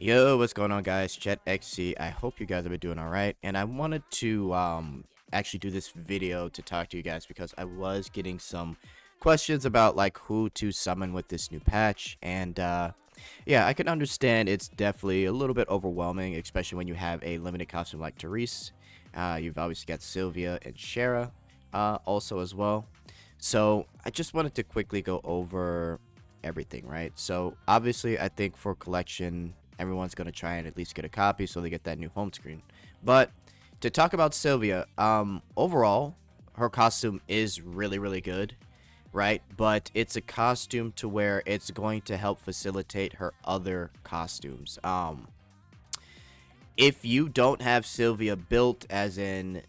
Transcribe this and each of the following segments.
Yo, what's going on, guys? Jetxc. I hope you guys have been doing all right. And I wanted to actually do this video to talk to you guys because I was getting some questions about like who to summon with this new patch. And yeah, I can understand it's definitely a little bit overwhelming, especially when you have a limited costume like Teresse. You've obviously got Sylvia and Schera also as well. So I just wanted to quickly go over everything, right? So obviously, I think for collection, everyone's going to try and at least get a copy so they get that new home screen. But to talk about Sylvia, overall, her costume is really good, right? But it's a costume to where it's going to help facilitate her other costumes. If you don't have Sylvia built, as in,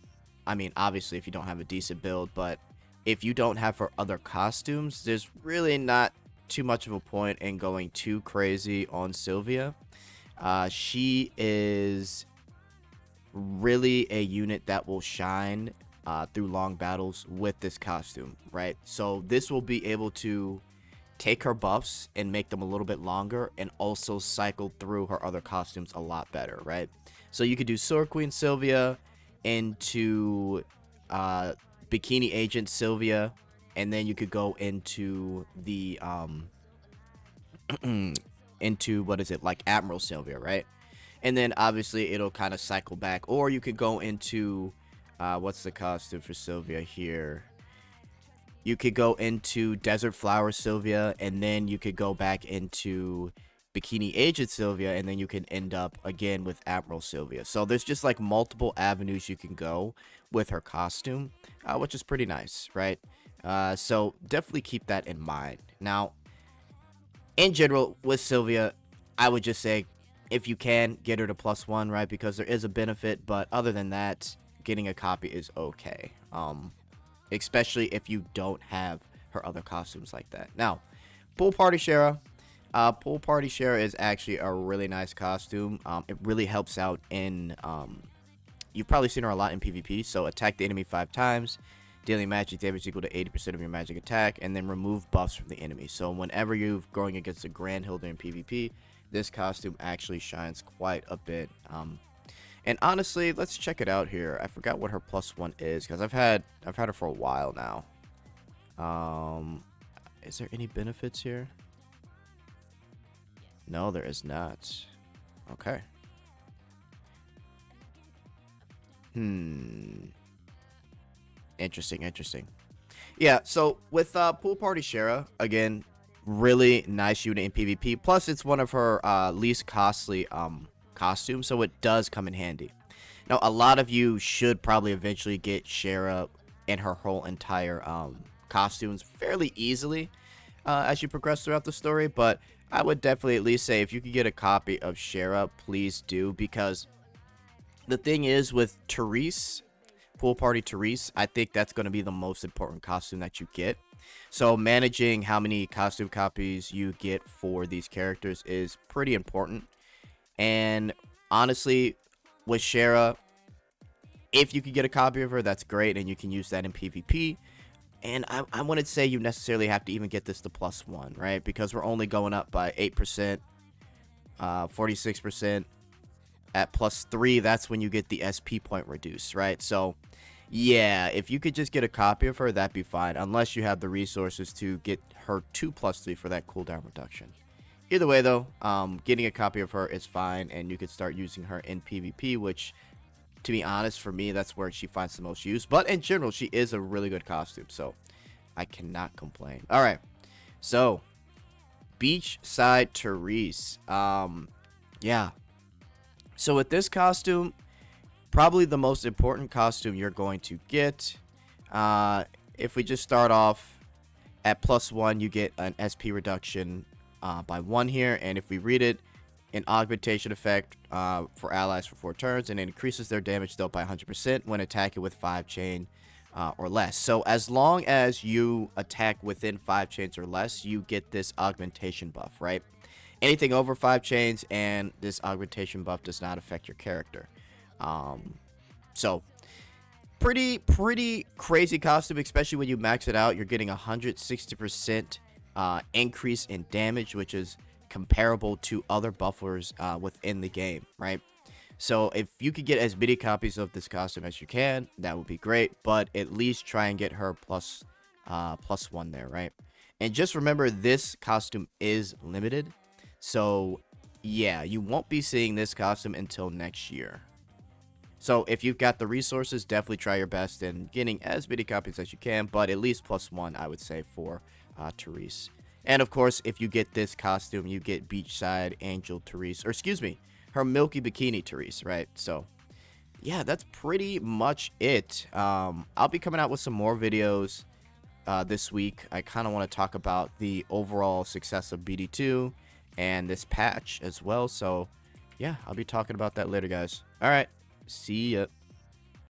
I mean, obviously, if you don't have a decent build, but if you don't have her other costumes, there's really not too much of a point in going too crazy on Sylvia. She is really a unit that will shine through long battles with this costume, right? So this will be able to take her buffs and make them a little bit longer and also cycle through her other costumes a lot better, right? So you could do Sword Queen Sylvia into Bikini Agent Sylvia, and then you could go into the into what is it, like Admiral Sylvia, right? And then obviously it'll kind of cycle back, or you could go into what's the costume for Sylvia here? You could go into Desert Flower Sylvia, and then you could go back into Bikini Agent Sylvia, and then you can end up again with Admiral Sylvia. So there's just like multiple avenues you can go with her costume, which is pretty nice, right? So definitely keep that in mind. Now, in general, with Sylvia, I would just say if you can, get her to +1, right? Because there is a benefit, but other than that, getting a copy is okay. Especially if you don't have her other costumes like that. Now, Pool Party Sher. Pool Party Sher is actually a really nice costume. It really helps out in, you've probably seen her a lot in PvP. So attack the enemy 5 times, dealing magic damage equal to 80% of your magic attack, and then remove buffs from the enemy. So whenever you're going against a Grand Hilda in PvP, this costume actually shines quite a bit. And honestly, let's check it out here. I forgot what her +1 is because I've had her for a while now. Is there any benefits here? No, there is not. Okay. Interesting. Yeah, so with Pool Party Schera, again, really nice unit in PvP. Plus, it's one of her least costly costumes, so it does come in handy. Now, a lot of you should probably eventually get Schera and her whole entire costumes fairly easily as you progress throughout the story, but I would definitely at least say if you could get a copy of Schera, please do, because the thing is with Teresse, Pool Party Teresse, I think that's going to be the most important costume that you get. So managing how many costume copies you get for these characters is pretty important. And honestly, with Schera, if you could get a copy of her, that's great, and you can use that in PvP. And I wouldn't say you necessarily have to even get this to +1, right? Because we're only going up by 8%, 46%. At +3, that's when you get the SP point reduced, right? So, yeah, if you could just get a copy of her, that'd be fine. Unless you have the resources to get her to +3 for that cooldown reduction. Either way, though, getting a copy of her is fine, and you could start using her in PvP, which, to be honest, for me, that's where she finds the most use. But in general, she is a really good costume, so I cannot complain. All right, so Beachside Teresse. Yeah. So with this costume, probably the most important costume you're going to get. If we just start off at +1, you get an SP reduction by 1 here, and if we read it, an augmentation effect for allies for 4 turns, and it increases their damage dealt by 100% when attacking with 5 chain or less. So as long as you attack within 5 chains or less, you get this augmentation buff, right? Anything over 5 chains, and this augmentation buff does not affect your character. So pretty crazy costume, especially when you max it out. You're getting 160% increase in damage, which is comparable to other buffers within the game, right? So if you could get as many copies of this costume as you can, that would be great. But at least try and get her plus one there, right? And just remember, this costume is limited. So yeah, you won't be seeing this costume until next year. So if you've got the resources, definitely try your best in getting as many copies as you can. But at least plus one, I would say, for Teresse. And of course, if you get this costume, you get Beachside Angel Teresse, or excuse me, her Milky Bikini Teresse, right? So yeah, that's pretty much it. I'll be coming out with some more videos this week. I kind of want to talk about the overall success of BD2 and this patch as well. So yeah, I'll be talking about that later, guys. All right, see ya.